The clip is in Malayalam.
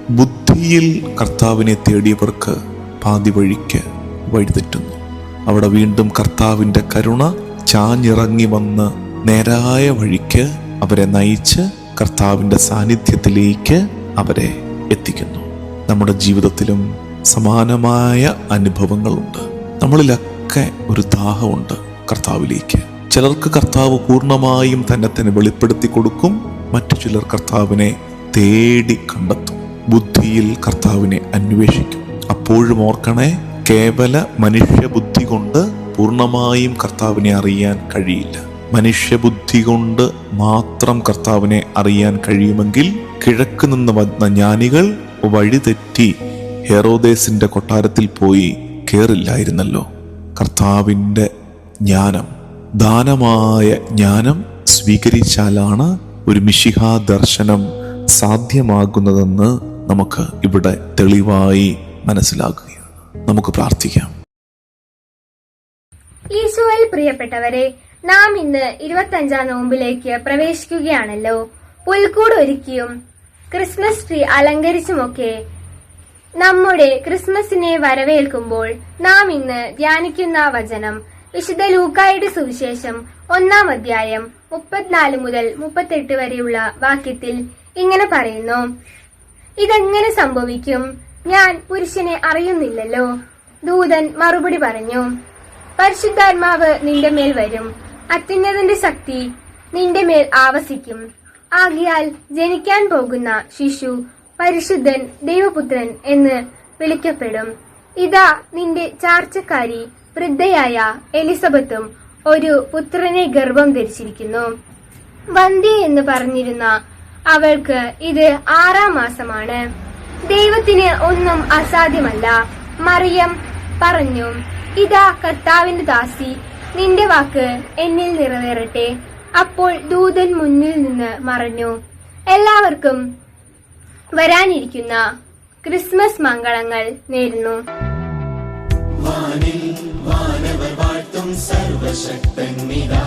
ബുദ്ധിയിൽ കർത്താവിനെ തേടിയവർക്ക് പാതി വഴിക്ക് വഴിതെറ്റുന്നു. അവിടെ വീണ്ടും കർത്താവിൻ്റെ കരുണ ചാഞ്ഞിറങ്ങി വന്ന് നേരായ വഴിക്ക് അവരെ നയിച്ച് കർത്താവിൻ്റെ സാന്നിധ്യത്തിലേക്ക് അവരെ എത്തിക്കുന്നു. നമ്മുടെ ജീവിതത്തിലും സമാനമായ അനുഭവങ്ങളുണ്ട്. നമ്മളിലൊക്കെ ഒരു ദാഹമുണ്ട് കർത്താവിലേക്ക്. ചിലർക്ക് കർത്താവ് പൂർണ്ണമായും തന്നെ വെളിപ്പെടുത്തി കൊടുക്കും, മറ്റു ചിലർ കർത്താവിനെ തേടി കണ്ടെത്തും, ബുദ്ധിയിൽ കർത്താവിനെ അന്വേഷിക്കും. അപ്പോഴും ഓർക്കണേ, കേവല മനുഷ്യബുദ്ധി കൊണ്ട് പൂർണ്ണമായും കർത്താവിനെ അറിയാൻ കഴിയില്ല. മനുഷ്യബുദ്ധി കൊണ്ട് മാത്രം കർത്താവിനെ അറിയാൻ കഴിയുമെങ്കിൽ കിഴക്ക് നിന്ന് വന്ന ജ്ഞാനികൾ വഴിതെറ്റി ഹെറോദേസിന്റെ കൊട്ടാരത്തിൽ പോയി കേറില്ലായിരുന്നല്ലോ. കർത്താവിൻ്റെ ജ്ഞാനം, ദാനമായ ജ്ഞാനം സ്വീകരിച്ചാലാണ് ഒരു മിശിഹാ ദർശനം സാധ്യമാകുന്നതെന്ന് നമുക്ക് ഇവിടെ തെളിവായി മനസ്സിലാക്കുകയാണ്. നമുക്ക് പ്രാർത്ഥിക്കാം. ഈശോയിൽ പ്രിയപ്പെട്ടവരെ, നാം ഇന്ന് 25-ാം നോമ്പിലേക്ക് പ്രവേശിക്കുകയാണല്ലോ. പുൽക്കൂട് ഒരുക്കിയും ക്രിസ്മസ് ട്രീ അലങ്കരിച്ചുമൊക്കെ നമ്മുടെ ക്രിസ്മസിനെ വരവേൽക്കുമ്പോൾ നാം ഇന്ന് ധ്യാനിക്കുന്ന വചനം വിശുദ്ധ ലൂക്കായുടെ സുവിശേഷം 1-ാം അധ്യായം 34 മുതൽ 38 വരെയുള്ള വാക്യത്തിൽ ഇങ്ങനെ പറയുന്നു: ഇതെങ്ങനെ സംഭവിക്കും? ഞാൻ പുരുഷനെ അറിയുന്നില്ലല്ലോ. ദൂതൻ മറുപടി പറഞ്ഞു: പരിശുദ്ധാത്മാവ് നിന്റെ മേൽ വരും, അത്യുന്നതന്റെ ശക്തി നിന്റെ മേൽ ആവസിക്കും. ആകയാൽ ജനിക്കാൻ പോകുന്ന ശിശു പരിശുദ്ധൻ ദൈവപുത്രൻ എന്ന് വിളിക്കപ്പെടും. ഇതാ, നിന്റെ ചാർച്ചക്കാരി വൃദ്ധയായ എലിസബത്തും ഒരു പുത്രനെ ഗർഭം ധരിച്ചിരിക്കുന്നു. വന്ധ്യ എന്ന് പറഞ്ഞിരുന്ന അവൾക്ക് ഇത് 6-ാം മാസമാണ്. ദൈവത്തിന് ഒന്നും അസാധ്യമല്ല. മറിയം പറഞ്ഞു: ഇതാ കർത്താവിന്റെ ദാസി, നിന്റെ വാക്ക് എന്നിൽ നിറവേറട്ടെ. അപ്പോൾ ദൂതൻ മുന്നിൽ നിന്ന് മറഞ്ഞു. എല്ലാവർക്കും വരാനിരിക്കുന്ന ക്രിസ്മസ് മംഗളങ്ങൾ നേരുന്നു. വാനിൽ വാനവർ വാഴ്ത്തും സർവശക്തൻ നിദാ.